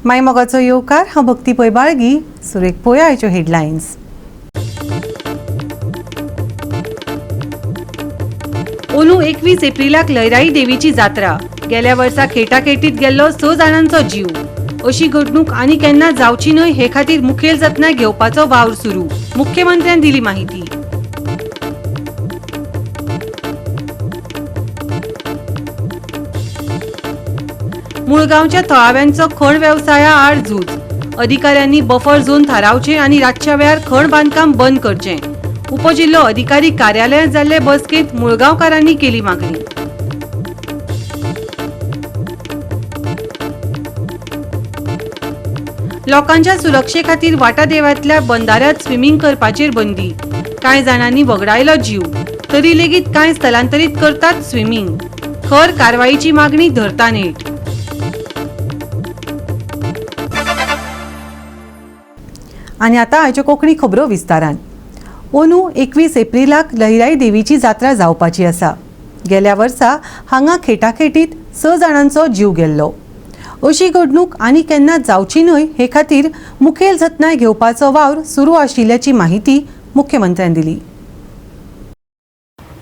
मायमोगाचो येवकार हांव भक्ती पै बाळगी. सुरेख पळोवया आयच्यो हेडलायन्स. अंदू 21 एप्रिलाक लयराई देवीची जात्रा. गेल्या वर्सा खेटाखेटीत गेल्लो 6 जाणांचो जीव. अशी घडणूक आनी केन्ना जावची न्हय हे खातीर मुखेल जतनाय घेवपाचो वावर सुरू. मुख्यमंत्र्यान दिली माहिती. मुळगांवच्या थळाव्यांचो खण वेवसाया आड झूज. अधिकाऱ्यांनी बफर झोन थारावचे आनी रातच्या वेळार खण बांदकाम बंद करचें. उपजिल्लो अधिकारी कार्यालयात जाल्ले बसकेंत मुळगांवकारांनी केली मागणी. लोकांच्या सुरक्षे खातीर वाटा देवळांतल्या बंदाऱ्यांत स्विमींग करपाचेर बंदी. कांय जाणांनी वगडायलो जीव, तरी लेगीत कांय स्थलांतरीत करतात स्विमींग. खर कारवायेची मागणी धरता नेट. आनी आतां आयच्यो कोंकणी खबरो विस्तारान. अंदू 21 एप्रिलाक लयराई देवीची जात्रा जावपाची आसा. गेल्या वर्सा हांगा खेटाखेटीत 6 जाणांचो जीव गेल्लो. अशी घडणूक आनी केन्ना जावची न्हय हे खातीर मुखेल जतनाय घेवपाचो वावर सुरू आशिल्ल्याची माहिती मुख्यमंत्र्यान दिली.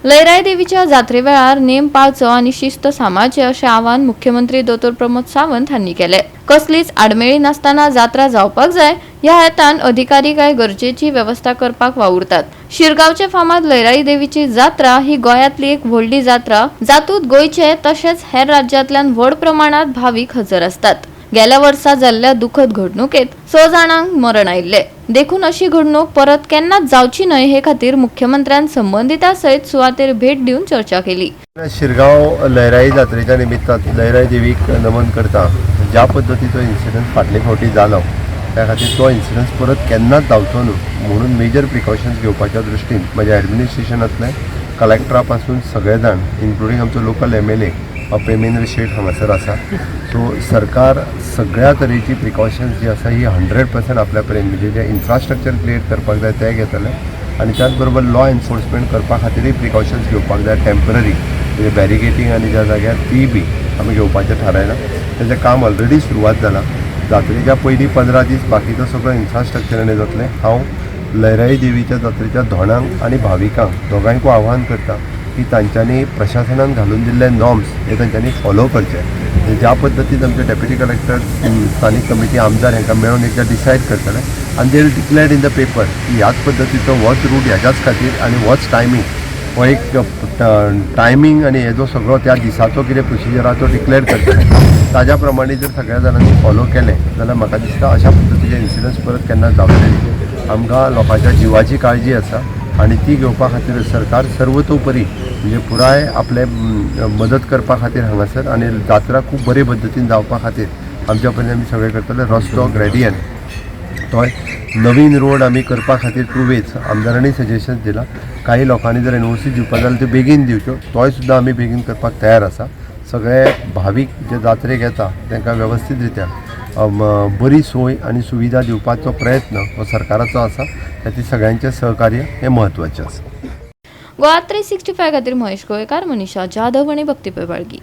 लयराई देवीच्या जात्रे वेळार नेम पाळचो आनी शिस्त सांबाळचे अशें आवाहन मुख्यमंत्री दोतोर प्रमोद सावंत हांणी केलें. कसलीच आडमेळी नासतना जात्रा जावपाक जाय ह्या हेतान अधिकारी काय गरजेची व्यवस्था करपाक वावुरतात. शिरगांवचे फामाद लयराई देवीची जात्रा ही गोंयांतली एक व्हडली जात्रा, जातूंत गोंयचे तशेंच हेर राज्यांतल्यान व्हड प्रमाणात भाविक हजर असतात. गेल्या वर्सा जाल्ल्या दुखद घडणुकेत 6 जाणांक मरण आयिल्ले. देखून अशी घडणूक परत केन्नाच जावची न्हय हे खातीर मुख्यमंत्र्यान संबंधितां सयत सुवातेर भेट दिवन चर्चा केली. शिरगांव लयराई जात्रेच्या निमित्तान लयराई देवीक नमन करता. ज्या पद्दतीचो इन्सिडंट फाटले फावटी जालो त्या खातीर तो इन्सिडंट परत केन्नाच जावचो न्हय म्हणून मेजर प्रिकॉशन्स घेवपाच्या दृश्टीन म्हज्या एडमिनिस्ट्रेशनांतले कलेक्टरा पासून सगळे जाण इन्क्लुडींग आमचो लोकल MLA पेमेंद्र शेठ हांगासर आसा. सो सरकार सगळ्या तरेची प्रिकॉशन्स जी आसा ही 100% आपल्या पर्यंत म्हणजे जे इन्फ्रास्ट्रक्चर क्रिएट करपाक जाय ते घेतले आनी त्याच बरोबर लॉ एनफोर्समेंट करपा खातीरय प्रिकॉशन्स घेवपाक जाय. टेम्पररी म्हणजे बॅरिकेटींग आनी ज्या जाग्यार ती बी आमी घेवपाचें थारायलां. तेजें काम ऑलरेडी सुरवात जालां. जात्रेच्या पयलीं 15 दीस बाकीचो सगळो इन्फ्रास्ट्रक्चरान जातलें. हांव लयराई देवीच्या जात्रेच्या धोंडांक आनी भाविकांक दोगांयकूय आव्हान करता की तांच्यांनी प्रशासनान घालून दिल्ले नॉर्म्स हे तांच्यांनी फॉलो करचे. ज्या पद्दतीन आमचे डेप्युटी कलेक्टर स्थानीक कमिटी आमदार हांकां मेळून एकदां डिसायड करतले आनी they will declared in the paper की ह्याच पद्दतीचो होच रूट ह्याच्याच खातीर आनी होच टायमींग हो एक टायमींग आनी हेजो सगळो त्या दिसाचो कितें प्रोसिजर आहा तो डिक्लेअर करतले. ताज्या प्रमाणे जर सगळ्या जाणांनी फॉलो केलें जाल्यार म्हाका दिसता अशा पद्दतीचे इन्सिडंट्स परत केन्ना जावचे न्ही. आमकां लोकांच्या जिवाची काळजी आसा आनी ती घेवपा खातीर सरकार सर्वतोपरी म्हणजे पुराय आपले मदत करपा खातीर हांगासर आनी जात्रा खूब बरे पद्दतीन जावपा खातीर आमच्या पर्यंत आमी सगळे करतले. रस्तो ग्रेडियंट तोय नवीन रोड आमी करपा खातीर टूवेज आमदारांनी सजेशन्स दिला. काही लोकांनी जर NOC दिवपा जाल्यार त्यो बेगीन दिवच्यो तोय सुद्दां आमी बेगीन करपाक तयार आसा. सगळे भावीक जे जात्रेक येता तांकां वेवस्थीत रित्या बरी सोय आनी सुविधा दिवपाचो प्रयत्न हो सरकाराचो आसा. त्याची सगळ्यांचे सहकार्य हे महत्वाचे आसा. गोवा 365 खातीर महेश गोयकार, मनीषा जाधव आनी भक्ती पै बाळगी.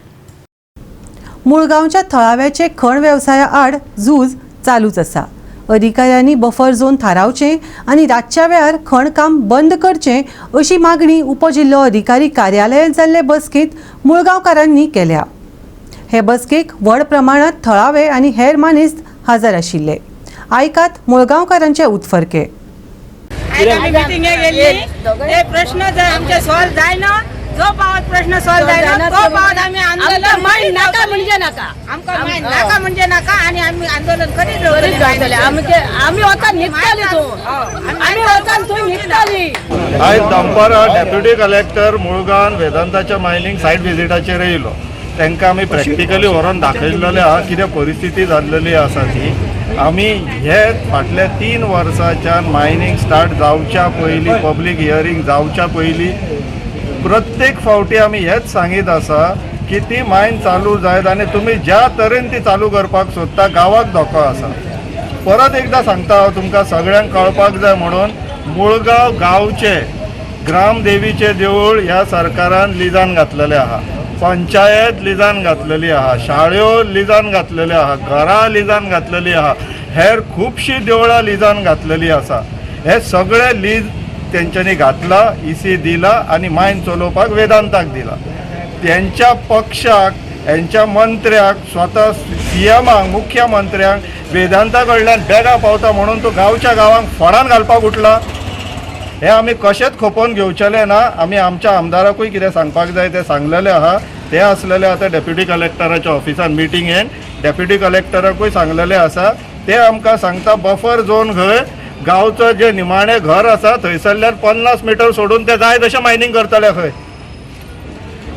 मुळगांवच्या थळाव्याचे खण वेवसाया आड झूज चालूच आसा. अधिकाऱ्यांनी बफर झोन थारावचे आनी रातच्या वेळार खण काम बंद करचें अशी मागणी उपजिल्लो अधिकारी कार्यालयात जाल्ले बसकेंत मुळगांवकारांनी केल्या. हे बसकेक व्हड प्रमाणात थळावे आनी हेर मानेस्त हजर आशिल्ले. आयकात मुळगांवकारांचे उतफर्के. प्रश्न जर आमचे सॉल्व जायना जो पावत प्रश्न सॉल्व जायना तो पावत आम्ही आंदोलन मांड नाका म्हणजे नाका आमकां मांड नाका म्हणजे नाका आणि आम्ही आंदोलन करीत रावतले. आम्ही वचन निघताली तो आम्ही वचन थंय निघताली. आयज दनपारां डेप्युटी कलेक्टर मुळगांव वेदांताच्या मायनिंग सायट विजिटाचेर येयलो. तांकां आमी प्रॅक्टिकली व्हरोन दाखयलेलें आहा कितें परिस्थिती जाल्लेली आसा ती. आमी हे फाटल्या 3 वर्सांच्यान मायनिंग स्टार्ट जावच्या पयलीं पब्लीक हियरींग जावच्या पयलीं प्रत्येक फावटी आमी हेच सांगीत आसा की ती मायन चालू जायत आनी तुमी ज्या तरेन ती चालू करपाक सोदता गांवाक धोको आसा. परत एकदां सांगता हांव तुमकां सगळ्यांक कळपाक जाय म्हणून मुळगांव गांवचे ग्रामदेवीचें देवूळ ह्या सरकारान लिजान घातलेलें आहा. पंचायत लिजान घातलेली आहा, शाळ्यो लिजान घातलेल्यो आहा, घरां लिजान घातलेली आहा, हेर खुबशीं देवळां लिजान घातलेली आसा. हे सगळे लीज तेंच्यांनी घातला, इसी दिला आनी मायन चलोवपाक वेदांताक दिला. त्यांच्या पक्षाक, यांच्या मंत्र्याक, स्वता सीएमाक, मुख्यमंत्र्यांक वेदांता कडल्यान बॅगां पावता म्हणून तो गांवच्या गांवांक फोंडान घालपाक उठला. हे आमी कशेंच खोपोवन घेवचेले ना. आमी आमच्या आमदाराकूय कितें सांगपाक जाय तें सांगलेलें आहा. ते आसलेले आतां डेप्युटी कलेक्टराच्या ऑफिसान मिटिंगेन डेप्युटी कलेक्टराकूय सांगलेलें आसा. ते आमकां सांगता बफर झोन खंय गांवचो जे निमाणें घर आसा थंयसरल्यान 50 मिटर सोडून ते जाय तशें मायनींग करतले खंय.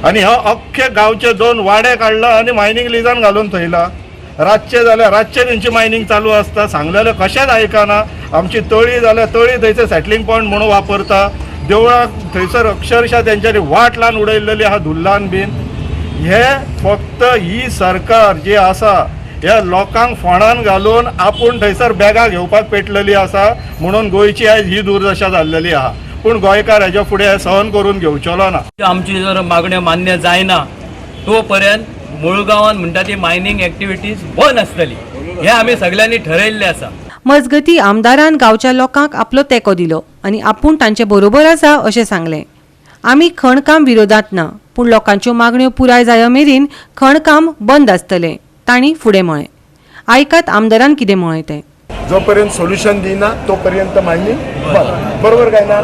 आनी हो अख्खे गांवचे 2 वाडे काडला आनी मायनींग लिजान घालून थंयला. रातचे जाल्यार रातचे तेंची मायनींग चालू आसता. सांगलेलें कशेंच आयकना. आमची तळी जाल्यार तळी थंयसर सेटलिंग पॉयंट म्हणून वापरता. देवळाक थंयसर अक्षरशः तेंच्यांनी वाट लावन उडयल्लेली आहा धुल्लान बीन. हे फक्त ही सरकार जी आसा ह्या लोकांक फोंडान घालून आपूण थंयसर बॅगां घेवपाक पेटलेली आसा म्हणून गोंयची आयज ही दुर्दशा जाल्लेली आहा. पूण गोंयकार हेच्या फुडें सहन करून घेवचोलो ना. आमची जर मागण्यो मान्य जायना तो पर्यंत मुळगांवान म्हणटा ती मायनींग एक्टिविटीज बंद आसतली. हे आमी सगळ्यांनी ठरयल्लें आसा. मजगती आमदारान गांवच्या लोकांक आपलो तेंको दिलो आनी आपूण तांचे बरोबर आसा अशें सांगलें. आमी खणकाम विरोधांत ना, पूण लोकांच्यो मागण्यो पुराय जाय मेरेन खणकाम बंद आसतलें तांणी फुडें म्हळें. आयकात आमदारान कितें म्हळें तें. जोपर्यंत सोल्युशन दिना तोपर्यंत मायनींग बंद. बरोबर काय ना?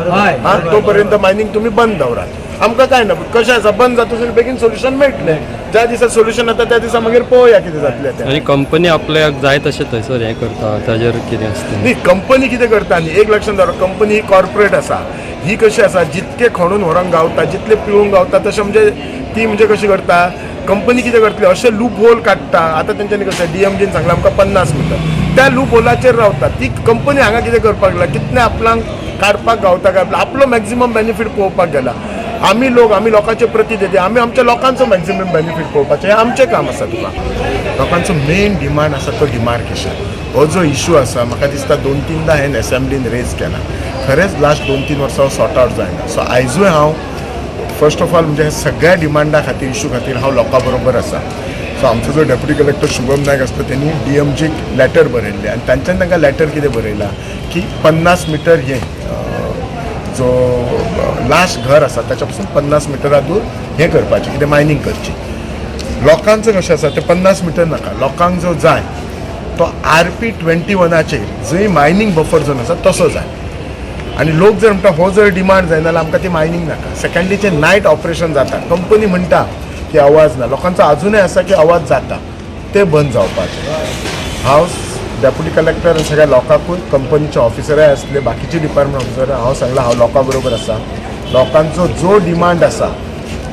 हा, तोपर्यंत मायनींग तुम्ही बंद दवरात. आमकां काय ना, कशें आसा बंद जातकीर बेगीन सोल्युशन मेळटलें. ज्या दिसा सोल्युशन येता त्या दिसा मागीर पळोवया कितें जातलें तें. आणि कंपनी आपल्याक जाय तशें थंयसर हें करता ताजेर कितें आसता. न्ही, कंपनी कितें करता न्ही, एक लक्षात दवर, कंपनी ही कॉर्पोरेट आसा. ही कशी आसा, जितके खणून व्हरोंक गावता, जितले पिळूंक गावता तशें म्हणजे ती म्हणजे कशी करता, कंपनी कितें करतली अशें लूप होल काडटा. आतां तेंच्यांनी कशें डीएमजीन सांगलां आमकां 50 मिटर, त्या लूप होलाचेर रावता. ती कंपनी हांगा कितें करपाक लागला, कितले आपणाक काडपाक गावता काय आपलो मॅक्झिमम बेनिफीट पळोवपाक गेला. आमी लोकांचे प्रतिनिधी, आमी आमच्या लोकांचो मॅक्झिमम बेनिफीट पळोवपाचें हें आमचें काम आसा. तुका लोकांचो मेन डिमांड आसा तो डिमार्केशन. हो जो इशू आसा म्हाका दिसता 2-3दा हांवें असेंब्लीन रेज केला. खरेंच लास्ट 2-3 वर्सां सॉर्ट आवट जायना. सो आयजूय हांव फर्स्ट ऑफ ऑल म्हणजे सगळ्या डिमांडा खातीर, इशू खातीर हांव लोकां बरोबर आसा. सो आमचो जो डेप्युटी कलेक्टर शुभम नायक आसता त्यांनी डीएमजीक लेटर बरयल्लें आनी तांच्यान तांकां लेटर कितें बरयलां की 50 मिटर हें जो लास्ट घर आसा त्याच्या पासून 50 मिटरा दूर हें करपाचें, कितें मायनींग करची. लोकांचं कशें आसा तें 50 मिटर नाका. लोकांक जो जाय तो RP21चेर जंय मायनींग बफर झोन आसा तसो जाय. आनी लोक जर म्हणटा हो जर डिमांड जायना जाल्यार आमकां ती मायनींग नाका. सेकंडलीचें नायट ऑपरेशन जाता. कंपनी म्हणटा की आवाज ना, लोकांचो अजूनय आसा की आवाज जाता, ते बंद जावपाचें. हांव डेप्युटी कलेक्टर आनी सगळ्या लोकांकूय, कंपनीचे ऑफिसराय आसले, बाकीचे डिपार्टमेंट ऑफिसर, हांव सांगलां हांव लोकां बरोबर आसा. लोकांचो जो डिमांड आसा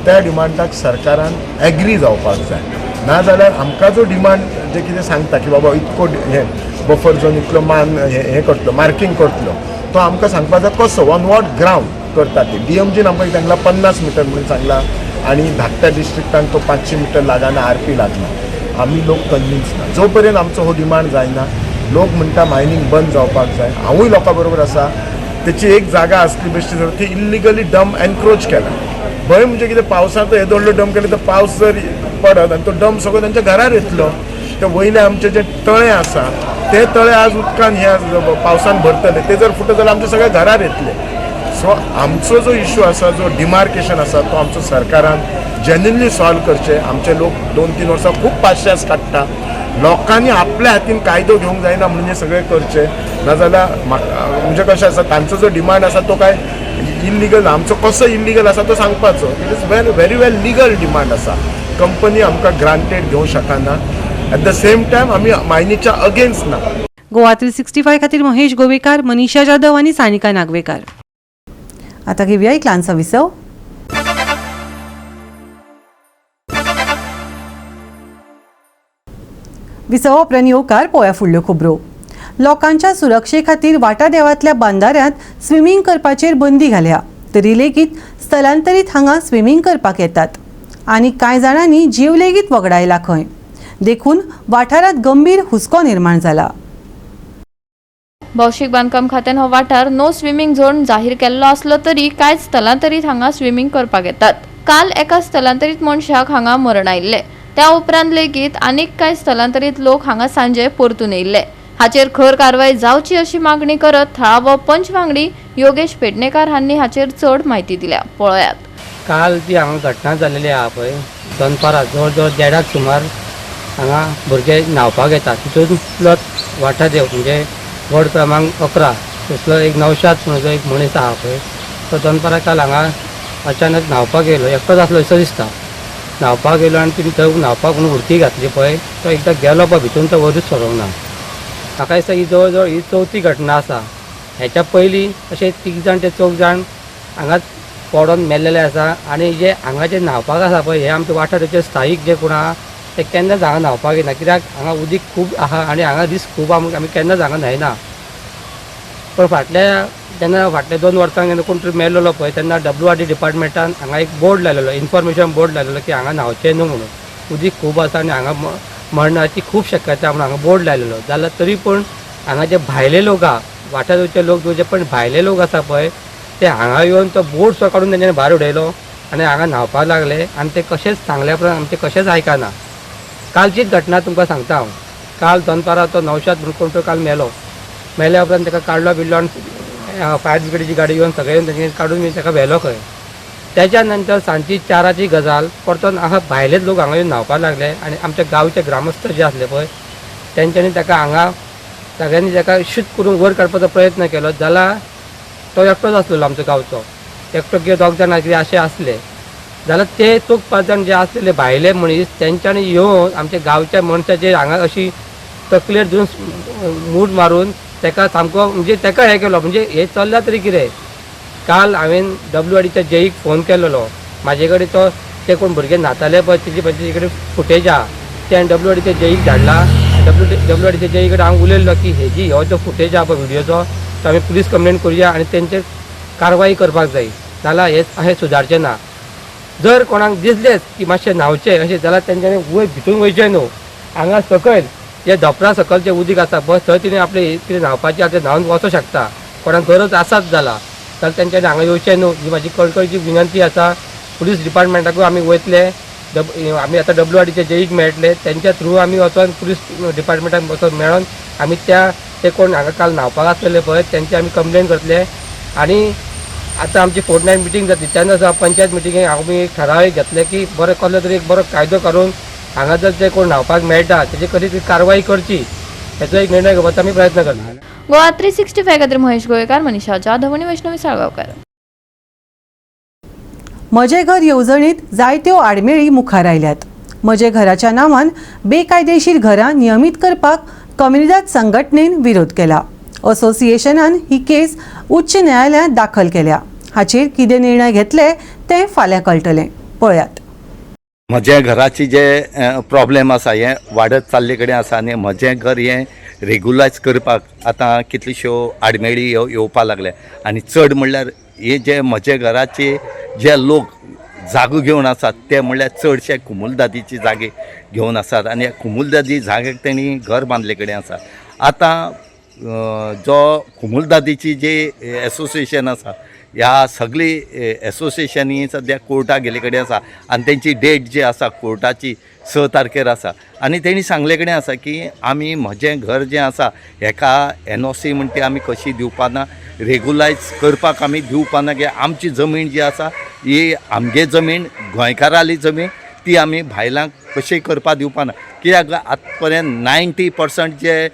त्या डिमांडाक सरकारान एग्री जावपाक जाय. नाजाल्यार आमकां जो डिमांड जे कितें सांगता की बाबा इतको हें बफर झोन इतलो हें करतलो, मार्कींग करतलो, तो आमकां सांगपाक जाय कसो, ऑन वॉट ग्रावंड करता ते. डीएमजीन आमकां सांगलां 50 मिटर म्हणून सांगलां आनी धाकट्या डिस्ट्रिक्टान तो 500 मिटर लागना, RP लागना. आमी लोक कन्विन्स ना. जो पर्यंत आमचो हो डिमांड जायना, लोक म्हणटा मायनींग बंद जावपाक जाय, हांवूय लोकां बरोबर आसा. तेची एक जागा आसली बेश्टी जर ती इल्लिगली डम एनक्रोच केला. भंय म्हणजे कितें, पावसाचो हे दोडलो डम केले तर पावस जर पडत आनी तो डम सगळो तांच्या घरार येतलो. ते वयले आमचे जे तळे आसा ते तळे आज उदकान हे पावसान भरतले, ते जर फुटत जाल्यार आमचे सगळे घरार येतले. सो आमचो जो इशू आसा, जो डिमार्केशन आसा, तो आमचो सरकारान जेन्युनली सॉल्व करचे. आमचे लोक 2-3 वर्सां खूब पाश्यास काडटा. लोकांनी आपल्या हातीन कायदो घेवंक जायना म्हणून हे सगळे करचे. नाजाल्यार म्हणजे कशें आसा, तांचो जो डिमांड आसा तो काय इल्लिगल, आमचो कसो इल्लिगल आसा तो सांगपाचो. It is very well legal demand आसा. कंपनी आमकां ग्रांटेड घेवंक शकना. एट द सेम टायम आमी मायनीच्या अगेन्स्ट ना. गोवा 365 खातीर महेश गोवेकार, मनीषा जाधव आनी सानिका नागवेकार. आता घेऊया एक ल्हानसो विसव. विसव उपरांत येवकार पळोवया फुडल्यो खबरो. लोकांच्या सुरक्षे खातीर वाटा देवांतल्या बांदाऱ्यांत स्विमींग करपाचेर बंदी घाल्या, तरी लेगीत स्थलांतरीत हांगा स्विमींग करपाक येतात. आनी कांय जाणांनी जीव लेगीत वगडायला खंय. देखून वाठारांत गंभीर हुस्को निर्माण जाला. भौशीक बांदकाम खात्यान हो वाठार नो स्विमींग झोन जाहीर केल्लो आसलो तरी कांय स्थलांतरीत हांगा स्विमींग करपाक येतात. काल एका स्थलांतरीत मनशाक हांगा मरण आयिल्ले. त्या उपरांत लेगीत आनीक कांय स्थलांतरीत लोक हांगा सांजे परतून येयल्ले. हाचेर खर कारवाय जावची अशी मागणी करत थळावो पंच वांगडी योगेश पेडणेकार हांनी हाचेर चड म्हायती दिल्या. पळयात. काल जी हांगा घटना जाल्ली आहा पळय दनपारां जवळ जवळ 1:30 सुमार हांगा भुरगे न्हांवपाक येतात. तितूंतलो वाठार म्हणजे वॉर्ड क्रमांक 11 थंयसलो एक नौशाद म्हणून जो एक मनीस आहा पळय तो दनपारां काल हांगा अचानक न्हांवपाक येयलो. एकटोच आसलो असो दिसता. न्हांवपाक येयलो आनी तिणें थंय न्हांवपाक म्हणून उडकी घातली पळय तो एकदां गेलो पळय भितून तो वरूच सोडूंक ना. म्हाका दिसता ही जवळ जवळ ही 4थी घटना आसा. हेच्या पयलीं अशे 3 जाण ते 4 जाण हांगाच पडोन मेल्लेले आसा. आनी जे हांगा जे न्हांवपाक आसा पळय हे आमच्या वाठाराचे स्थायीक जे कोण आहा ते केन्नाच हांगा न्हांवपाक येना. कित्याक हांगा उदीक खूब आहा आनी हांगा रिस्क खूब आमी केन्नाच हांगा न्हायना. पण फाटल्या 2 वर्सांक जेन्ना कोण तरी मेल्लो पळय तेन्ना WRD डिपार्टमेंटान हांगा एक बोर्ड लायलेलो इन्फॉर्मेशन बोर्ड लायलेलो की हांगा न्हांवचें न्हू म्हणून. उदीक खूब आसा आनी हांगा मरणाची खूब शक्यता म्हणून हांगा बोर्ड लायलेलो. जाल्यार तरी पूण हांगा जे भायले लोक आहा वाठाराचे लोक जे पण भायले लोक आसा पळय ते हांगा येवन तो बोर्ड सो काडून तेंच्यांनी भायर उडयलो आनी हांगा न्हांवपाक लागले आनी ते कशेंच सांगल्या प्रमाण आमचे कशेंच आयकना. कालचीच घटना तुमकां सांगता हांव. काल दनपारां तो नौशाद म्हणून कोण तो काल मेल्या उपरांत ताका काडलो बिडलो आनी फायर ब्रिगेडीची गाडी येवन सगळे येवन तेंच्यांनी काडून ताका व्हेलो खंय. त्याच्या नंतर सांजची 4ची गजाल परतून हांगा भायलेच लोक हांगा येवन न्हांवपाक लागले आनी आमच्या गांवचे ग्रामस्थ जे आसले पळय तेंच्यांनी ताका हांगा सगळ्यांनी ताका शीत करून वयर काडपाचो प्रयत्न केलो. जाल्यार तो एकटोच आसलेलो आमचो गांवचो. एकटो किंवा 2 जाण कितें अशें आसले. जाल्यार ते 4-5 जाण जे आसलेले भायले मनीस तेंच्यांनी येवन आमच्या गांवच्या मनशाचेर हांगा अशी तकलेर धरून मूठ मारून ताका सामको म्हणजे ताका हें केलो. म्हणजे हे चल्ला तरी कितें. काल हांवें WRDच्या जेईक फोन केलेलो. म्हाजे कडेन तो ते कोण भुरगे न्हाताले पळय तेजे कडेन फुटेज आहा ते हांवें WRDच्या जेईक धाडला. WRDच्या जेई कडेन हांव उलयल्लो की हेजी हो जो फुटेज आहा पळय व्हिडियोचो तो आमी पुलीस कंप्लेंट करुया आनी तेंचेर कारवाई करपाक जाय. जाल्यार हे अशें सुदारचें ना. जर कोणाक दिसलेच की मातशें न्हांवचें अशें जाल्यार तेंच्यांनी वयर भितून वयचें न्हू. हांगा सकयल जे धोपरा सकल जे उदीक आसा पळय थंय तिणें आपले कितें न्हांवपाचें आतां न्हांवन वचूं शकता. कोणाक गरज आसाच जाल्यार तेंच्यांनी हांगा येवचें न्हू ही म्हाजी कळकळीची विनंती आसा. पुलीस डिपार्टमेंटाकूय आमी वयतले. आमी आतां WRDचे जेईक मेळटले तेंच्या थ्रू आमी वचोन पुलीस डिपार्टमेंटाक वचोन मेळोन आमी ते कोण हांगा काल न्हांवपाक आसलेले पळय तेंची आमी कंप्लेन करतले. आनी आतां आमची फोर्टनायट मिटींग जातली तेन्ना पंचायत मिटिंगेक आमी एक ठराव घेतले की बरो कसलो तरी एक बरो कायदो काडून हांगा जर ते कोण न्हांवपाक मेळटा तेजे खरी कारवाई करची हेचो एक निर्णय घेवपाचो आमी प्रयत्न करता. गोवा 365 खातीर महेश गोयेकार, मनीषा जाधव आनी वैष्णवी साळगांवकार. म्हजें घर येवजणीत जायत्यो आडमेळी मुखार आयल्यात. म्हजे घराच्या नांवान बेकायदेशीर घरां नियमीत करपाक कम्युनिदाद संघटनेन विरोध केला. असोसिएशनान ही केस उच्च न्यायालयांत दाखल केल्या. हाचेर कितें निर्णय घेतले तें फाल्यां कळटलें. पळयात. म्हज्या घराची जे प्रॉब्लेम आसा हे वाडत चल्ले कडेन आसा आनी म्हजें घर हें रेगुलायज करपाक आतां कितल्योश्यो आडमेळी येवपा लागल्या. आनी चड म्हणल्यार हे जे म्हजे घराचे जे लोक जागो घेवन आसात ते म्हणल्यार चडशे कुमुलदादीचे जागे घेवन आसात आनी ह्या कुमुलदादी जाग्याक तेणी घर बांदले कडेन आसा. आतां जो कुमुलदादीची जे एसोसिएशन आसा ह्या सगळी एसोसिएशनी सद्या कोर्टाक गेले कडेन आसा आनी तेंची डेट जी आसा कोर्टाची 6 तारखेर आसा. आनी तेणी सांगले कडेन आसा की आमी म्हजें घर जें आसा हेका NOC म्हणटा ती आमी कशी दिवपाना रेगुलायज करपाक आमी दिवपाना की आमची जमीन जी आसा ही आमगे जमीन गोंयकाराली जमीन ती आमी भायलांक कशी करपा दिवपाना. कित्याक आतां पर्यंत 90% जे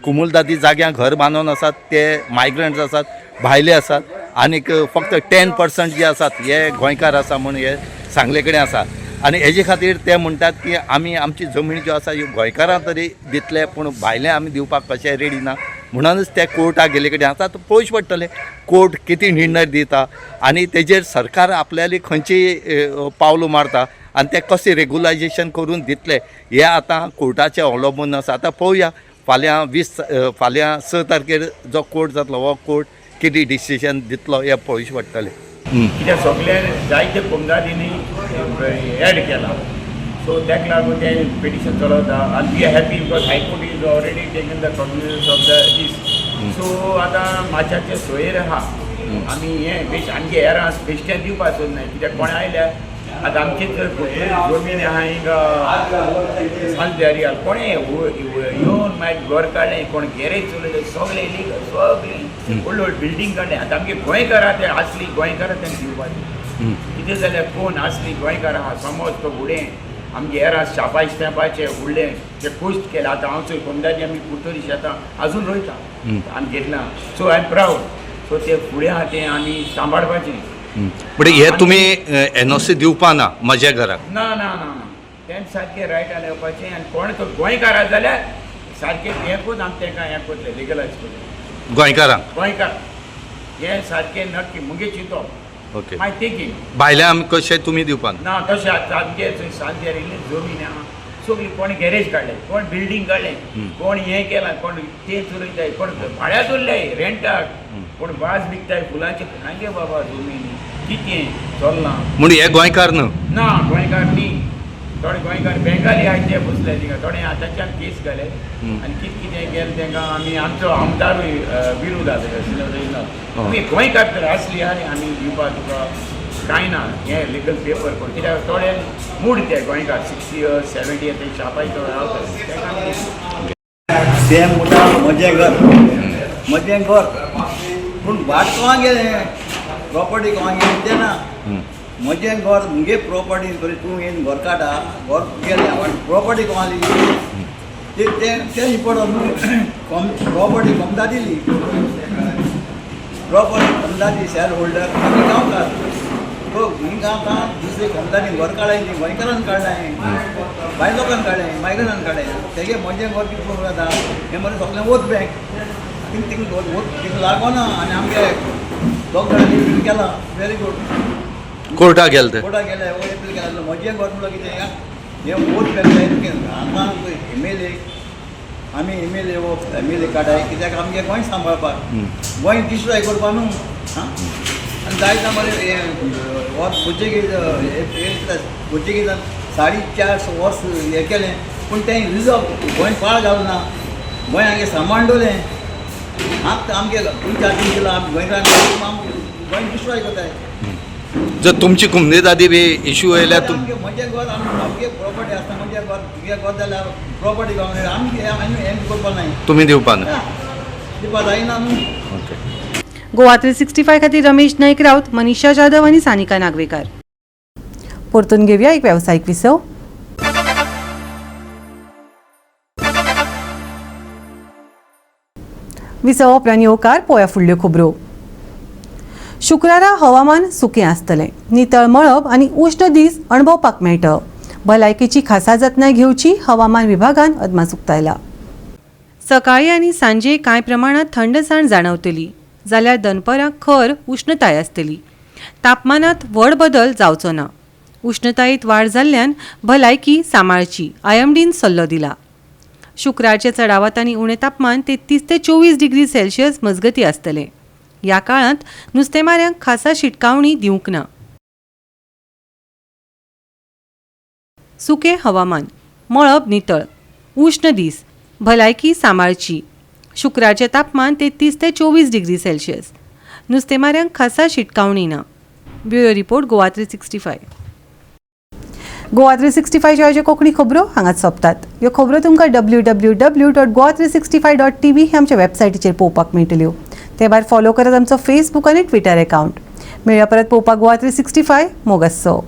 कुमुलदादी जाग्यांक घर बांदून आसात ते मायग्रंट्स आसात भायले आसात आनीक फक्त 10% जे आसात हे गोंयकार आसा म्हणून हे सांगले कडेन आसा. आनी हेजे खातीर ते म्हणटात की आमी आमची जमीन ज्यो आसा ह्यो गोंयकारांक तरी दितले पूण भायले आमी दिवपाक कशें रेडी ना म्हणूनच ते कोर्टाक गेले कडेन आतां पळोवचें पडटलें कोर्ट कितें निर्णय दिता आनी तेजेर सरकार आपल्याली खंयची पावलां मारता आनी ते कशें रेगुलायजेशन करून दितले हे आतां कोर्टाचें अवलंबून आसा. आतां पळोवया फाल्यां 6 तारखेर जो कोर्ट जातलो हो कोर्ट कितें डिसिजन दितलो हें पळोवचें पडटलें. कित्याक सगळे जायते पंगडांनी एड केला सो ताका लागून ते पिटिशन चलवता आनी we are happy because high court is already taken the cognizance of the this. So आतां माच्याचे सोयेर आहा आमी हें बेश आमगे हेरां बेश्ट्यान दिवपाक सोदनाय कित्याक कोण आयल्या आतां आमची जर जमीन आहा हिंगा सांजर कोणें येवन मागीर घर काडलें कोण गॅरेज चलयलें सगळें इलिगल सगळीं व्हडली व्हडली बिल्डींग काडलें आतां आमगे गोंयकारां ते असली गोंयकारां तेंकां दिवपाचें कितें जाल्यार कोण असली गोंयकार आहा समज तो फुडें आमगे हेरां शापा स्टॅम्पाचें फुडलें तें पोस्ट केलें आतां हांव चोय कोमदादी आमी कुर्तोरी शेतां आजून रोयता आमी घेतलां सो आय एम प्रावड सो ते फुडें आहा तें आमी सांबाळपाचें पण हे तुमी NOC दिवपा ना म्हज्या घराक ना ना ना ना तें सारकें रायटान येवपाचें आनी कोण तो गोंयकार आसा जाल्यार सारकें हेंकूच आमी तांकां हें करतले लिगलायज करतले गोंयकारांक गोंयकार हें सारकें नक्की मुगे चिंतो ओके मागीर तेकी भायल्या आमी कशें तुमी दिवपा ना तशें आतां आमगे थंय सांजेर इल्ली जमीन आहा सगळी कोण गॅरेज काडलें कोण बिल्डींग काडलें कोण हें केलां कोण तें चलयताय कोण भाड्याक उरल्याय रेंटाक कोण वाज विकताय फुलांचे आगे बाबा जमीन कितें चलना म्हूण हे गोंयकार न्हू ना गोंयकार न्ही थोडे गोंयकार बेंगाली आहाय ते बसले थिंगा थोडे आतांच्यान केस घाले आनी कितें केलें तांकां आमी आमचो आमदारूय विरोध आसा आमी गोंयकार तर आसली आनी आमी दिवपाक तुका कांय ना हें लिगल पेपर कोण कित्याक थोडे मूड ते गोंयकार 60 years 70 years ते शापाय तो रावता तें म्हणटा म्हजें घर पूण भाट कोणा गेलें प्रॉपर्टी कोणा गेलें तें ना म्हजें घर मुगे प्रॉपर्टी तरी तूं येवन घर काडा घर गेलें प्रॉपर्टी कोणाली तें इम्पॉर्टंट न्हू प्रॉपर्टी कोमदा दिली प्रॉपर्टी कोमदा दी शेअर होल्डर आमी गांवकार तो हिंगा आतां दुसरे कोमदानी घर काडाय न्ही गोंयकारान काडलाय भायर लोकांक काडलें मायग्रंटान काडलें तेगे म्हजें घर कितें करूं जाता हें मरे सगळें वोट बँक थिंगा लागोना आनी आमगे दोग जाणांनी केला वेरी गूड कोर्टाक गेले ते कोर्टाक गेले एप्लील केला म्हजें घर म्हणल्यार कितें हें वोट बँक आतां MLA आमी MLA काडाय कित्याक आमगे गोंय सांबाळपाक गोंय डिस्ट्रॉय करपा न्हू आनी जायता मरे पोर्चुगीजान 4.5 वर्स हें केलें पूण तें रिजर्व गोंय पाळ घालूं ना गोंय हांगे सांबाळून आतां आमगे पुंचाची केला आमी गोंयकार गोंय डिस्ट्रॉय करताय जर तुमची कुमनेदादी बी इश्यू येयल्यार म्हजें घर आमगे प्रॉपर्टी आसता म्हजें घर तुगे घर जाल्यार प्रॉपर्टी गावना आमी हें करपा नाय तुमी दिवपा ना दिवपा जायना न्हू ओके गोवा 365 खातीर रमेश नाईक राऊत, मनीषा जाधव आणि सानिका नागवेकर. परतून घेऊया एक व्यावसायिक विसव. विसव उपरांत येवकार पोया फुडल्यो खबरो. शुक्रारा हवामान सुकें आसतलें. नितळ मळब आनी उश्ण दीस अणभवपाक मेळटा. भलायकेची खासा जतनाय घेवची हवामान विभागान अदमास उक्तायला. सकाळी आनी सांजे कांय प्रमाणात थंडसाण जाणवतली जाल्यार दनपराक खर उश्णताय आसतली. तापमानात व्हड बदल जावचो ना. उश्णतायेत वाड जाल्ल्यान भलायकी सांबाळची IMDन सल्लो दिला. शुक्रारचे चडावात आनी उणें तापमान 33 ते 24 डिग्री सेल्सियस मजगती आसतलें. ह्या काळात नुस्तेमाऱ्यांक खासा शिटकावणी दिवंक ना. सुकें हवामान. मळब नितळ. उश्ण दीस. भलायकी सांबाळची. शुक्रारचे तापमान 33 ते 24 डिग्री सेल्सियस. नुस्तेमाऱ्यांक खासा शिटकावणी ना. Bureau report Goa 365. गोवा 365 च्या कोंकणी खबरो हांगाच सोंपतात. ह्यो खबरो तुमकां www.goa365.tv हे आमच्या वेबसायटीचेर पळोवपाक मेळटल्यो. ते भायर फॉलो करात आमचो फेसबूक आनी ट्विटर अकाउंट. मेळया परत पळोवपाक गोवा 365 मोगसो.